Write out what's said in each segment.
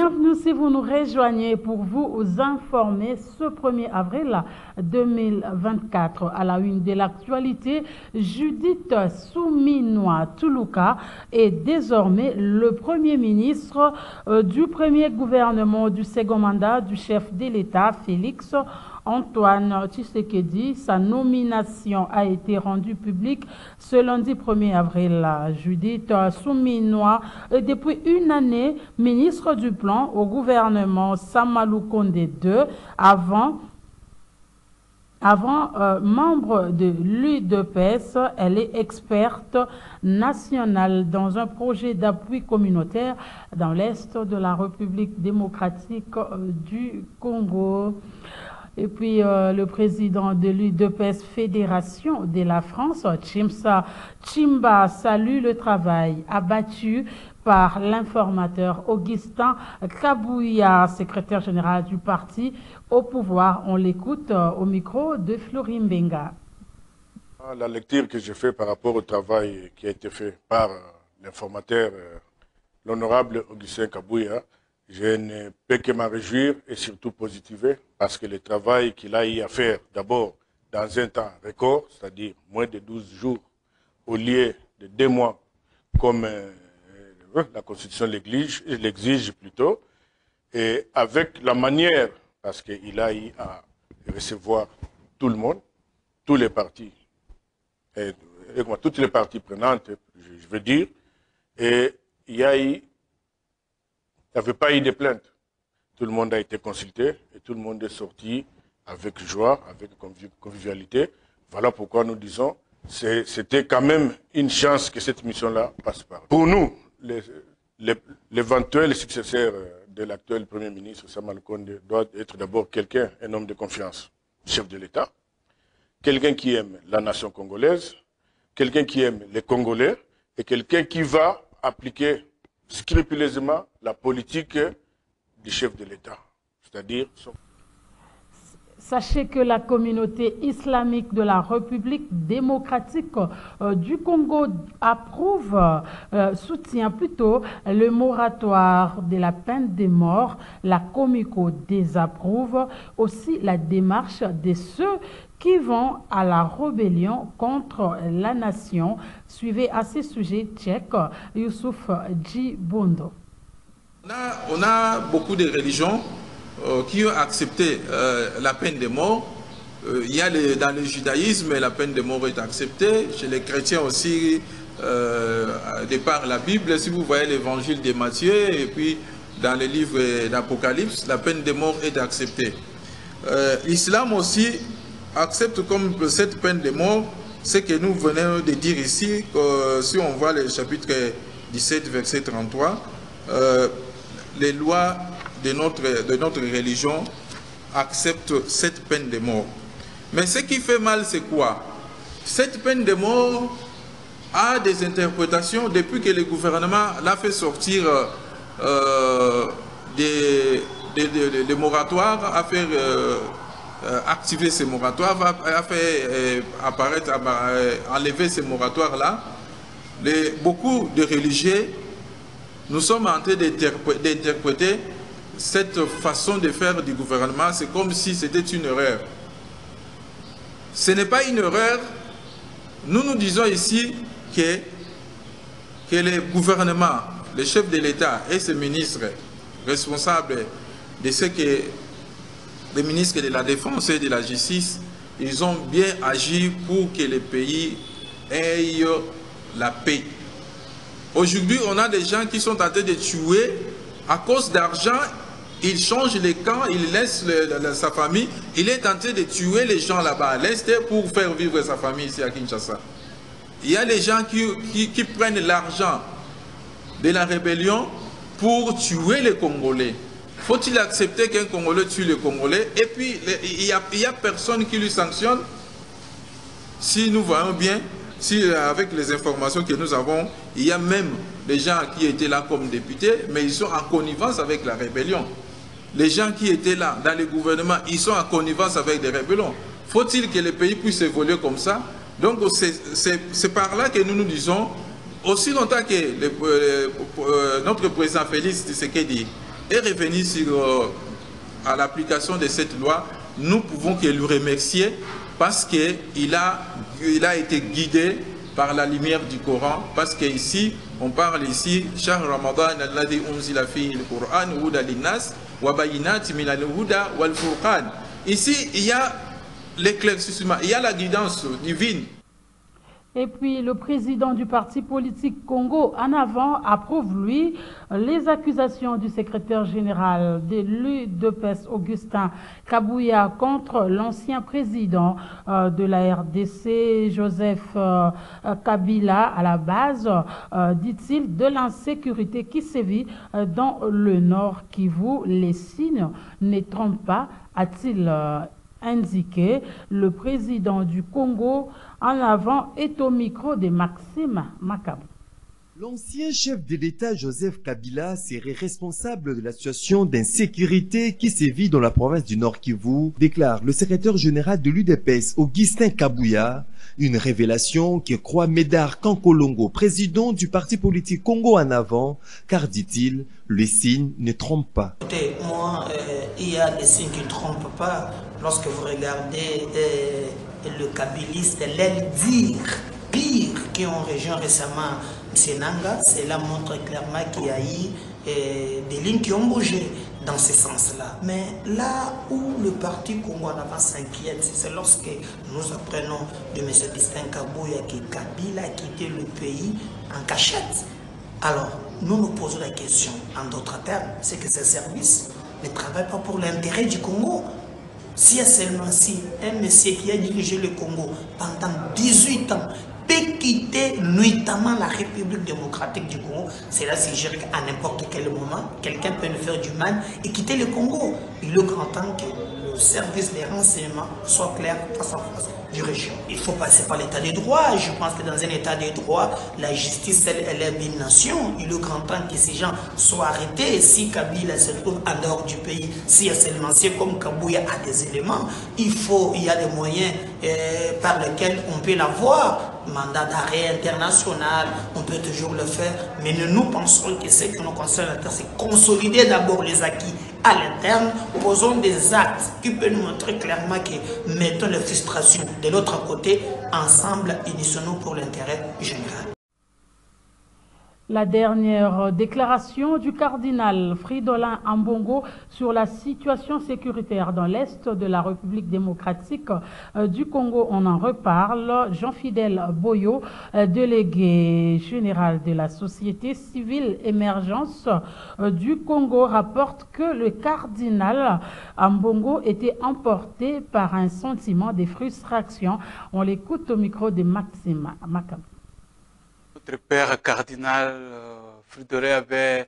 Bienvenue si vous nous rejoignez pour vous informer ce 1er avril 2024 à la une de l'actualité. Judith Souminois Toulouka est désormais le Premier ministre du premier gouvernement du second mandat du chef de l'État Félix Antoine Tshisekedi. Sa nomination a été rendue publique ce lundi 1er avril. Judith Souminois est depuis une année ministre du Plan au gouvernement Samalou Kondé II, avant membre de l'UDPS. Elle est experte nationale dans un projet d'appui communautaire dans l'Est de la République démocratique du Congo. Et puis, le président de l'UDPS Fédération de la France, Chimba, salue le travail abattu par l'informateur Augustin Kabouya, secrétaire général du parti au pouvoir. On l'écoute au micro de Florim Benga. La lecture que j'ai faite par rapport au travail qui a été fait par l'informateur, l'honorable Augustin Kabouya, je ne peux que m'en réjouir et surtout positiver parce que le travail qu'il a eu à faire, d'abord dans un temps record, c'est-à-dire moins de 12 jours au lieu de 2 mois, comme la Constitution l'exige plutôt, et avec la manière, parce qu'il a eu à recevoir tout le monde, tous les partis, toutes les parties prenantes, je veux dire, et il n'y avait pas eu de plainte. Tout le monde a été consulté et tout le monde est sorti avec joie, avec convivialité. Voilà pourquoi nous disons que c'était quand même une chance que cette mission-là passe par. Pour nous, l'éventuel successeur de l'actuel Premier ministre, Samalou Kondé, doit être d'abord quelqu'un, un homme de confiance, chef de l'État, quelqu'un qui aime la nation congolaise, quelqu'un qui aime les Congolais et quelqu'un qui va appliquer scrupuleusement la politique du chef de l'État, c'est-à-dire Sachez que la communauté islamique de la République démocratique du Congo approuve, soutient plutôt le moratoire de la peine de mort. La Comico désapprouve aussi la démarche de ceux qui vont à la rébellion contre la nation. Suivez à ce sujet tchèque Youssouf Djibondo. On a beaucoup de religions qui ont accepté la peine de mort. Il y a dans le judaïsme, la peine de mort est acceptée. Chez les chrétiens aussi, de par la Bible, si vous voyez l'évangile de Matthieu, et puis dans le livre d'Apocalypse, la peine de mort est acceptée. L'islam aussi accepte comme cette peine de mort ce que nous venons de dire ici, que si on voit le chapitre 17, verset 33, les lois de notre religion acceptent cette peine de mort. Mais ce qui fait mal, c'est quoi? Cette peine de mort a des interprétations depuis que le gouvernement l'a fait sortir des moratoires, a fait activer ces moratoires, a fait apparaître, enlever ces moratoires-là. Beaucoup de religieux, nous sommes en train d'interpréter cette façon de faire du gouvernement, c'est comme si c'était une erreur. Ce n'est pas une erreur. Nous disons ici que le gouvernement, le chef de l'État et ses ministres responsables de ce que les ministres de la Défense et de la Justice, ils ont bien agi pour que le pays ait la paix. Aujourd'hui, on a des gens qui sont en train de tuer à cause d'argent. Il change les camps, il laisse sa famille. Il est en train de tuer les gens là-bas à l'Est pour faire vivre sa famille ici à Kinshasa. Il y a des gens qui prennent l'argent de la rébellion pour tuer les Congolais. Faut-il accepter qu'un Congolais tue les Congolais? Et puis, il y a personne qui lui sanctionne. Si nous voyons bien, si avec les informations que nous avons, il y a même des gens qui étaient là comme députés, mais ils sont en connivence avec la rébellion. Les gens qui étaient là dans le gouvernement, ils sont en connivence avec des rébellions. Faut-il que le pays puisse évoluer comme ça? Donc c'est par là que nous nous disons, aussi longtemps que notre président Félix Tshisekedi est revenu à l'application de cette loi, nous pouvons que lui remercier parce qu'il a été guidé par la lumière du Coran, parce qu'ici, on parle ici, Shahr Ramadan alladhi unzila fihi al-Qur'an huda lin-nas wa bayinatin min al-huda wal-furqan. Ici, il y a l'éclaircissement, il y a la guidance divine. Et puis, le président du parti politique Congo en avant approuve, lui, les accusations du secrétaire général de l'UDPS, Augustin Kabouya, contre l'ancien président de la RDC, Joseph Kabila, à la base, dit-il, de l'insécurité qui sévit dans le Nord Kivu. Les signes ne trompent pas, a-t-il indiqué. Le président du Congo en avant est au micro de Maxime Makabou. L'ancien chef de l'État Joseph Kabila serait responsable de la situation d'insécurité qui sévit dans la province du Nord Kivu, déclare le secrétaire général de l'UDPS Augustin Kabouya, une révélation qui croit Médard Kankolongo, président du parti politique Congo en avant, car dit-il, les signes ne trompent pas. Écoutez, moi, il y a des signes qui ne trompent pas lorsque vous regardez le kabiliste, l'aile dire pire qui ont région récemment Nanga, cela montre clairement qu'il y a eu des lignes qui ont bougé dans ce sens-là. Mais là où le parti Congo en avant s'inquiète, c'est lorsque nous apprenons de M. Augustin Kabouya que Kabila a quitté le pays en cachette. Alors, nous nous posons la question, en d'autres termes, c'est que ces services ne travaillent pas pour l'intérêt du Congo. Si seulement si un monsieur qui a dirigé le Congo pendant 18 ans peut quitter nuitamment la République démocratique du Congo, cela signifie qu'à n'importe quel moment, quelqu'un peut nous faire du mal et quitter le Congo. Il est grand temps que le service des renseignements soit clair face à face du régime. Il faut passer par l'état des droits. Je pense que dans un état des droits, la justice, elle est une nation. Il est grand temps que ces gens soient arrêtés. Si Kabila se trouve en dehors du pays, si seulement c'est comme Kabouya a des éléments, il y a des moyens par lesquels on peut l'avoir. Mandat d'arrêt international, on peut toujours le faire, mais nous pensons que ce qui nous concerne, c'est consolider d'abord les acquis à l'interne, posons des actes qui peuvent nous montrer clairement que mettons les frustrations de l'autre côté, ensemble, unissons-nous pour l'intérêt général. La dernière déclaration du cardinal Fridolin Ambongo sur la situation sécuritaire dans l'Est de la République démocratique du Congo. On en reparle. Jean-Fidèle Boyo, délégué général de la Société civile émergence du Congo, rapporte que le cardinal Ambongo était emporté par un sentiment de frustration. On l'écoute au micro de Maxime Makabou. Notre père cardinal Fridolin avait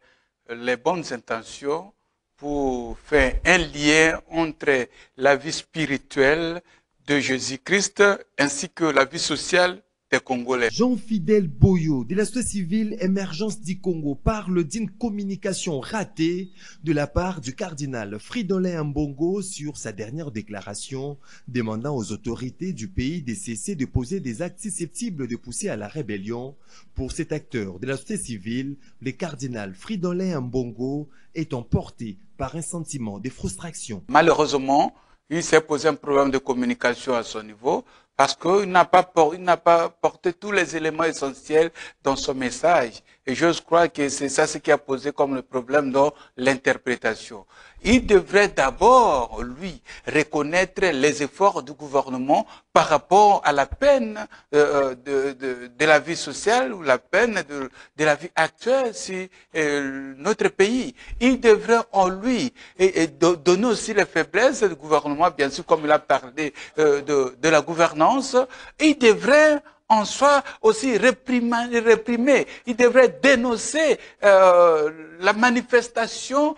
les bonnes intentions pour faire un lien entre la vie spirituelle de Jésus-Christ ainsi que la vie sociale des Congolais. Jean-Fidèle Boyo de la société civile émergence du Congo parle d'une communication ratée de la part du cardinal Fridolin Ambongo sur sa dernière déclaration demandant aux autorités du pays de cesser de poser des actes susceptibles de pousser à la rébellion. Pour cet acteur de la société civile, le cardinal Fridolin Ambongo est emporté par un sentiment de frustration. Malheureusement, il s'est posé un problème de communication à son niveau parce qu'il n'a pas porté tous les éléments essentiels dans son message. Et je crois que c'est ça ce qui a posé comme le problème dans l'interprétation. Il devrait d'abord, lui, reconnaître les efforts du gouvernement par rapport à la peine de la vie sociale ou la peine de la vie actuelle sur notre pays. Il devrait en lui donner aussi les faiblesses du gouvernement, bien sûr, comme il a parlé de la gouvernance. Il devrait en soi aussi réprimer. Il devrait dénoncer la manifestation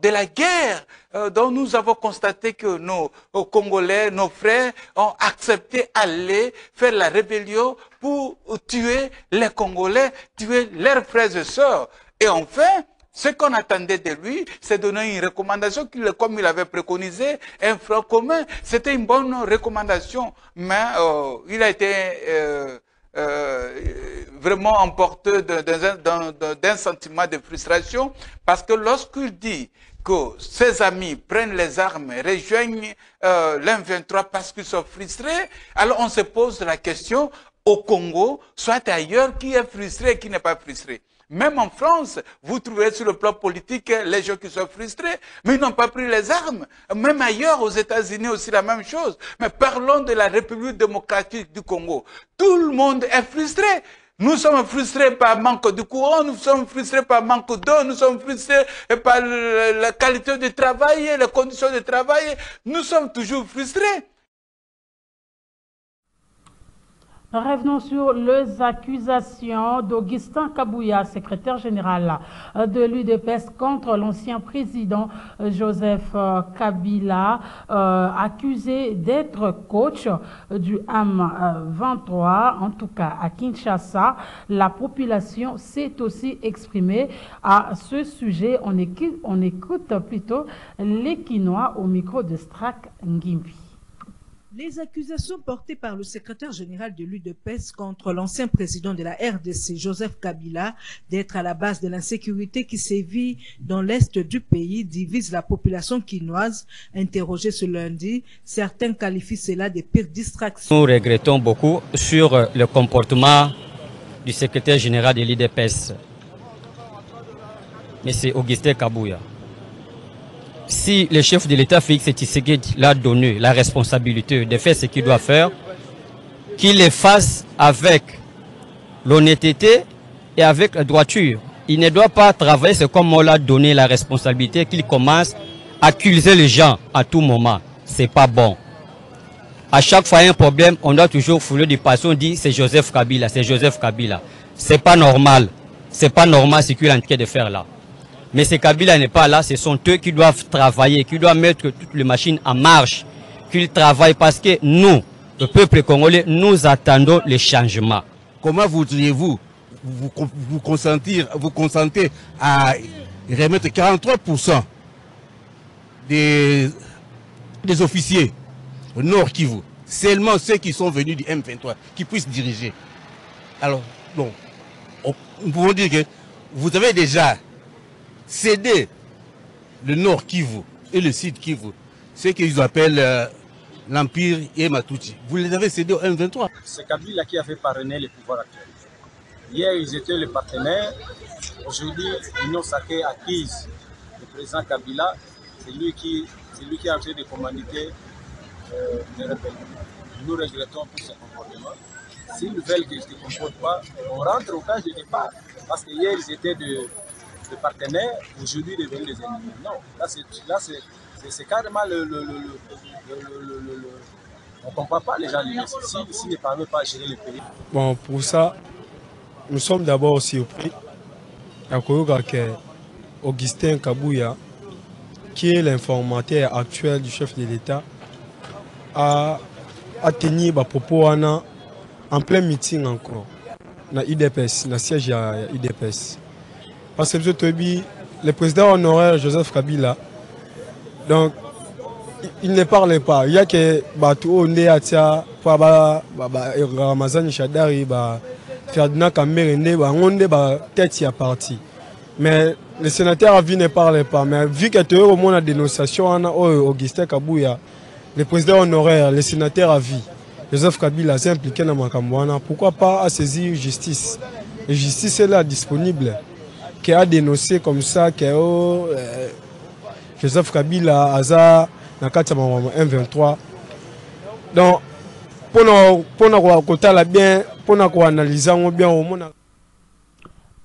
de la guerre dont nous avons constaté que nos Congolais, nos frères ont accepté d'aller faire la rébellion pour tuer les Congolais, tuer leurs frères et sœurs. Et enfin, ce qu'on attendait de lui, c'est donner une recommandation, comme il avait préconisé, un front commun. C'était une bonne recommandation, mais il a été vraiment emporté d'un sentiment de frustration, parce que lorsqu'il dit que ses amis prennent les armes, rejoignent l'M23 parce qu'ils sont frustrés, alors on se pose la question au Congo, soit ailleurs, qui est frustré et qui n'est pas frustré. Même en France, vous trouverez sur le plan politique les gens qui sont frustrés, mais ils n'ont pas pris les armes. Même ailleurs, aux États-Unis aussi la même chose. Mais parlons de la République démocratique du Congo. Tout le monde est frustré. Nous sommes frustrés par manque de courant, nous sommes frustrés par manque d'eau, nous sommes frustrés par la qualité de travail, les conditions de travail. Nous sommes toujours frustrés. Revenons sur les accusations d'Augustin Kabouya, secrétaire général de l'UDPS, contre l'ancien président Joseph Kabila, accusé d'être coach du M23, en tout cas à Kinshasa. La population s'est aussi exprimée à ce sujet. On écoute plutôt les Kinois au micro de Strak Ngimbi. Les accusations portées par le secrétaire général de l'UDPS contre l'ancien président de la RDC, Joseph Kabila, d'être à la base de l'insécurité qui sévit dans l'est du pays, divisent la population quinoise. Interrogés ce lundi, certains qualifient cela de pires distractions. Nous regrettons beaucoup sur le comportement du secrétaire général de l'UDPS, M. Augustin Kabouya. Si le chef de l'État, Félix Tshisekedi, l'a donné la responsabilité de faire ce qu'il doit faire, qu'il le fasse avec l'honnêteté et avec la droiture. Il ne doit pas travailler, c'est comme on l'a donné la responsabilité, qu'il commence à accuser les gens à tout moment. C'est pas bon. À chaque fois, il y a un problème, on doit toujours fouler du passé, on dit c'est Joseph Kabila, c'est Joseph Kabila. C'est pas normal. C'est pas normal ce qu'il est en train de faire là. Mais ce Kabila n'est pas là, ce sont eux qui doivent travailler, qui doivent mettre toutes les machines en marche, qu'ils travaillent parce que nous, le peuple congolais, nous attendons les changements. Comment voudriez-vous vous consentez à remettre 43% des officiers au Nord Kivu, seulement ceux qui sont venus du M23, qui puissent diriger? Alors, bon, nous pouvons dire que vous avez déjà céder le Nord Kivu et le Sud Kivu, ce qu'ils appellent l'Empire Yematuti. Vous les avez cédés au M23. C'est Kabila qui avait parrainé le pouvoir actuel. Hier, ils étaient les partenaires. Aujourd'hui, l'Union sacrée acquise le président Kabila. C'est lui qui est en train de commanditer les rebelles. Nous regrettons pour ce comportement. S'ils veulent qu'ils ne se comportent pas, on rentre au cas de départ. Parce que hier, ils étaient de partenaires, aujourd'hui devenus des ennemis. Non, là c'est carrément on ne comprend pas les gens s'ils ne parviennent pas à gérer le pays. Bon, pour ça, nous sommes d'abord surpris que Augustin Kabouya, qui est l'informateur actuel du chef de l'État, a tenu des propos en plein meeting encore, dans l'IDPS, dans le siège de l'IDPS. Parce que le président honoraire Joseph Kabila, donc il ne parlait pas. Il y a que Batou Ondeatia, Ramazan Chadari, Ferdinand Kamberende, tête y a parti. Mais le sénateur Avi ne parlait pas. Mais vu qu'il y a au moins la dénonciation Augustin Kabouya, le président honoraire, le sénateur Avi, Joseph Kabila s'est impliqué dans Makambouana. Pourquoi pas saisir justice? Et justice est là disponible. Qui a dénoncé comme ça que Joseph Kabila a dans M23. Donc, pour analyser bien au monde.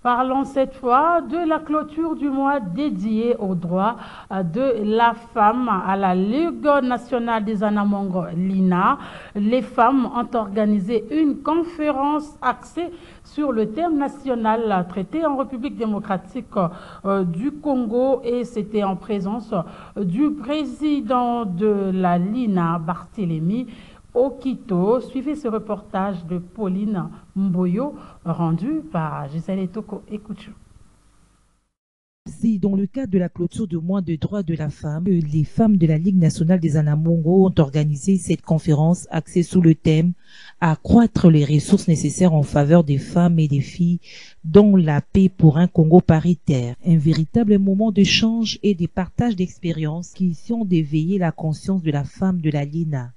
Parlons cette fois de la clôture du mois dédié aux droits de la femme à la Ligue nationale des Anamongo, l'INA. Les femmes ont organisé une conférence axée sur le thème national traité en République démocratique du Congo et c'était en présence du président de la LINA, Barthélémy Okito. Suivez ce reportage de Pauline Mboyo rendu par Gisèle Etoko. Écoutez. C'est dans le cadre de la clôture du mois de droits de la femme que les femmes de la Ligue nationale des Anamongo ont organisé cette conférence axée sous le thème « Accroître les ressources nécessaires en faveur des femmes et des filles dans la paix pour un Congo paritaire ». Un véritable moment d'échange et de partage d'expériences qui ont d'éveiller la conscience de la femme de la LINA.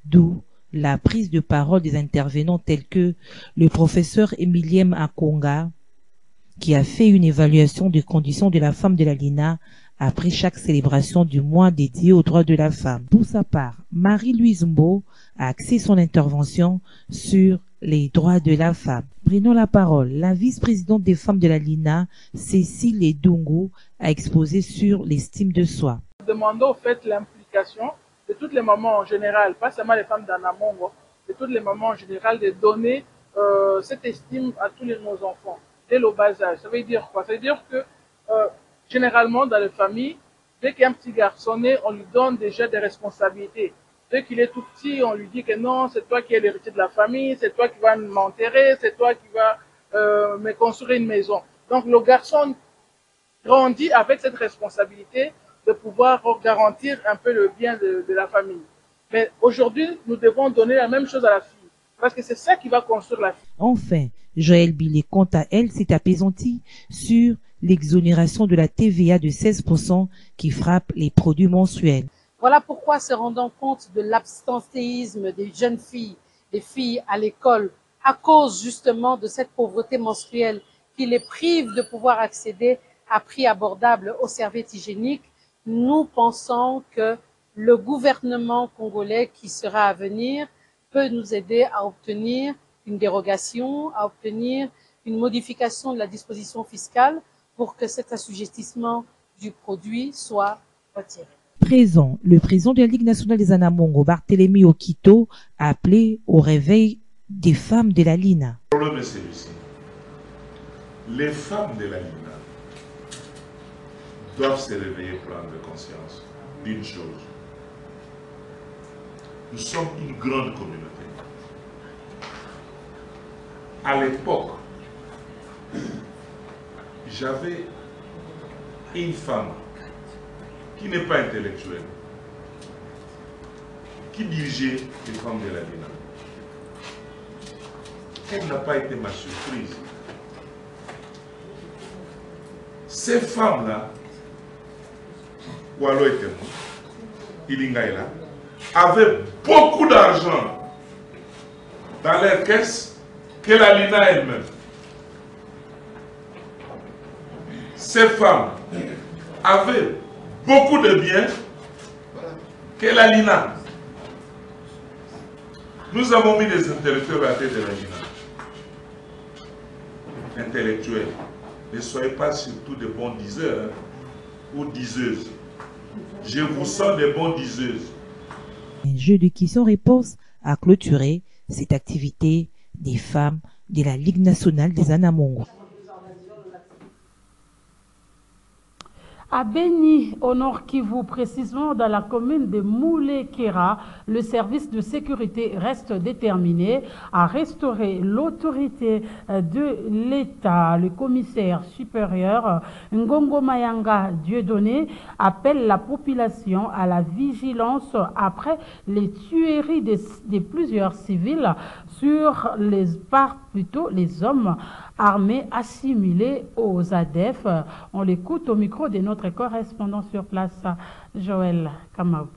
D'où la prise de parole des intervenants tels que le professeur Emiliem Akonga, qui a fait une évaluation des conditions de la femme de la LINA après chaque célébration du mois dédié aux droits de la femme. Pour sa part, Marie-Louise Mbo a axé son intervention sur les droits de la femme. Prenons la parole. La vice-présidente des femmes de la LINA, Cécile Edungu, a exposé sur l'estime de soi. Demandons au fait l'implication de toutes les mamans en général, pas seulement les femmes d'Anamongo, de toutes les mamans en général, de donner cette estime à tous nos enfants. Dès le bas âge. Ça veut dire quoi? Ça veut dire que généralement dans les familles, dès qu'il y a un petit garçon né, on lui donne déjà des responsabilités. Dès qu'il est tout petit, on lui dit que non, c'est toi qui es l'héritier de la famille, c'est toi qui vas m'enterrer, c'est toi qui vas me construire une maison. Donc le garçon grandit avec cette responsabilité de pouvoir garantir un peu le bien de la famille. Mais aujourd'hui, nous devons donner la même chose à la fille, parce que c'est ça qui va construire la fille. Enfin, Joël Billet, quant à elle, s'est apaisantie sur l'exonération de la TVA de 16% qui frappe les produits mensuels. Voilà pourquoi, se rendant compte de l'absentéisme des jeunes filles, des filles à l'école, à cause justement de cette pauvreté menstruelle qui les prive de pouvoir accéder à prix abordables aux serviettes hygiéniques, nous pensons que le gouvernement congolais qui sera à venir peut nous aider à obtenir une dérogation, à obtenir une modification de la disposition fiscale pour que cet assujettissement du produit soit retiré. Présent, le président de la Ligue nationale des Anamongo, Barthélemy Okito, a appelé au réveil des femmes de la LINA. Le problème est celui-ci. Les femmes de la LINA doivent se réveiller, prendre conscience d'une chose. Nous sommes une grande communauté. À l'époque, j'avais une femme qui n'est pas intellectuelle, qui dirigeait les femmes de la LINA. Elle n'a pas été ma surprise. Ces femmes-là, Walo et Temo, Ilingaïla, avaient beaucoup d'argent dans leur caisse que la LINA elle-même. Ces femmes avaient beaucoup de biens que la LINA. Nous avons mis des intellectuels à la tête de la LINA. Intellectuels. Ne soyez pas surtout de bons diseurs ou diseuses. Je vous sens des bons diseuses. Un jeu de questions-réponses a clôturé cette activité des femmes de la Ligue nationale des Anamongo. À Beni, au Nord Kivu, précisément dans la commune de Moulekera, le service de sécurité reste déterminé à restaurer l'autorité de l'État. Le commissaire supérieur Ngongo Mayanga Dieudonné appelle la population à la vigilance après les tueries de plusieurs civils sur les hommes armés assimilés aux ADF. On l'écoute au micro de notre correspondant sur place, Joël Kamabou.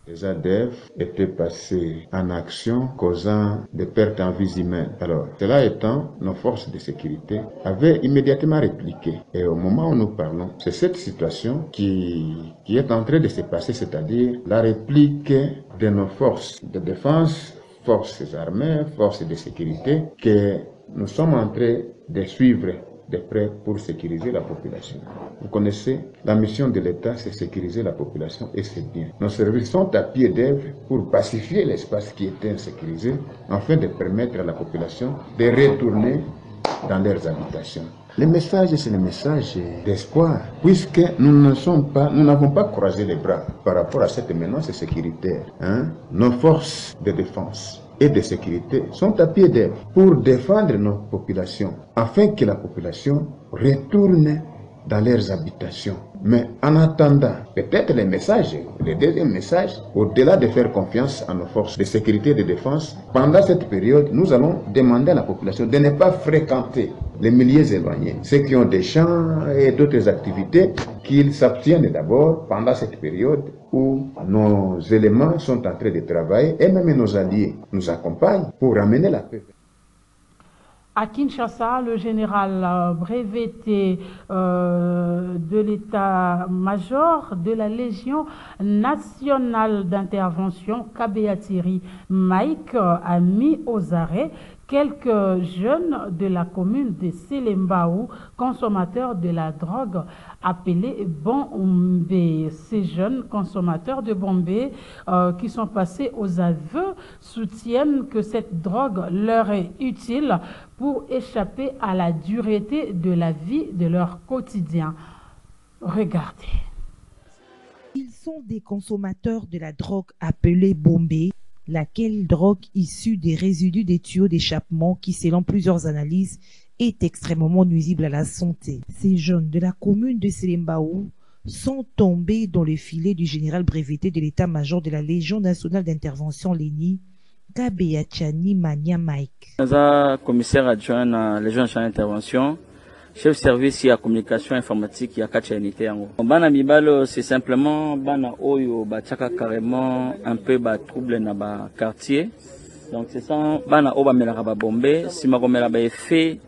Les ADF étaient passés en action causant des pertes en vies humaines. Alors, cela étant, nos forces de sécurité avaient immédiatement répliqué. Et au moment où nous parlons, c'est cette situation qui est en train de se passer, c'est-à-dire la réplique de nos forces de défense, forces armées, forces de sécurité, que nous sommes en train de suivre de près pour sécuriser la population. Vous connaissez, la mission de l'État, c'est sécuriser la population et c'est bien. Nos services sont à pied d'œuvre pour pacifier l'espace qui était insécurisé afin de permettre à la population de retourner dans leurs habitations. Le message, c'est le message d'espoir, puisque nous n'avons pas croisé les bras par rapport à cette menace sécuritaire. Nos forces de défense et de sécurité sont à pied d'œuvre pour défendre nos populations, afin que la population retourne dans leurs habitations. Mais en attendant, peut-être le deuxième message, au-delà de faire confiance à nos forces de sécurité et de défense, pendant cette période, nous allons demander à la population de ne pas fréquenter les milieux éloignés. Ceux qui ont des champs et d'autres activités, qu'ils s'abstiennent d'abord pendant cette période où nos éléments sont en train de travailler et même nos alliés nous accompagnent pour ramener la paix. À Kinshasa, le général breveté de l'état-major de la Légion nationale d'intervention, Kabeatiri Mike, a mis aux arrêts quelques jeunes de la commune de Selembaou, consommateurs de la drogue appelés Bombé. Ces jeunes consommateurs de Bombé qui sont passés aux aveux soutiennent que cette drogue leur est utile pour échapper à la dureté de la vie de leur quotidien. Regardez. Ils sont des consommateurs de la drogue appelée Bombé, laquelle drogue issue des résidus des tuyaux d'échappement qui, selon plusieurs analyses, est extrêmement nuisible à la santé. Ces jeunes de la commune de Selembaou sont tombés dans le filet du général breveté de l'état-major de la Légion nationale d'intervention Léni, Kabeatiri Mike. Commissaire adjoint à la Légion nationale d'intervention, chef de service à communication informatique à Kacha unité yango. Bana mibalo c'est simplement bana oyo bachaka carrément un peu ba trouble na ba quartier. Donc c'est ça bana oba melaka ba bombe, si ma komela ba effet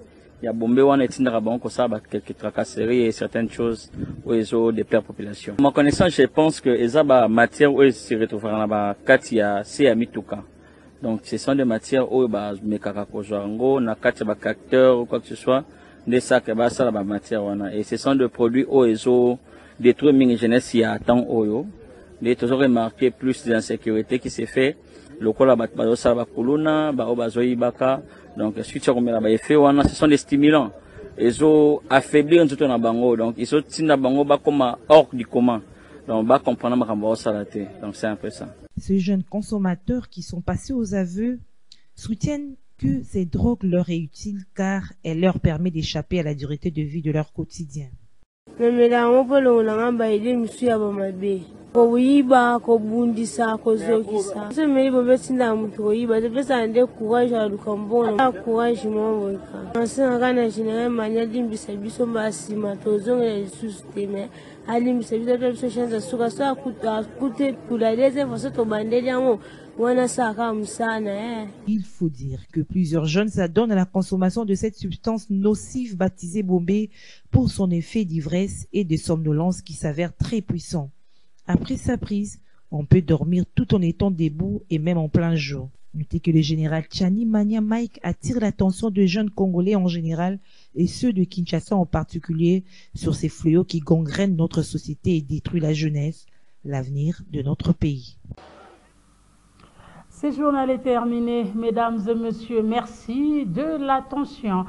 ya bombe wana etindaka bango ça ba quelques tracasseries et certaines choses oyo de père population. Ma connaissance je pense que eza ba matière oyo se retrouvera na ba kati ya CA Mituka. Donc ce sont des matières oyo ba mekaka ko jango na kati ba capteur ou quoi que ce soit. Des sacs et la matière et ce sont des produits OESO détruits mini jeunesse il y a tant oyo les toujours remarqué plus d'insécurité qui s'est fait le cola batbado saba kuluna ba obazoi baka donc suite comme la effet wana ce sont des stimulants ezo affaiblir tout na bango donc ils sont tinda bango ba comme hors du commun donc ba comprendre makambo salaté donc c'est un peu ça. Ces jeunes consommateurs qui sont passés aux aveux soutiennent que ces drogues leur est utile car elle leur permet d'échapper à la dureté de vie de leur quotidien. Il faut dire que plusieurs jeunes s'adonnent à la consommation de cette substance nocive baptisée Bombé pour son effet d'ivresse et de somnolence qui s'avère très puissant. Après sa prise, on peut dormir tout en étant debout et même en plein jour. Notez que le général Kabeatiri Mike attire l'attention des jeunes Congolais en général et ceux de Kinshasa en particulier sur ces fléaux qui gangrènent notre société et détruisent la jeunesse, l'avenir de notre pays. Ce journal est terminé, mesdames et messieurs. Merci de l'attention.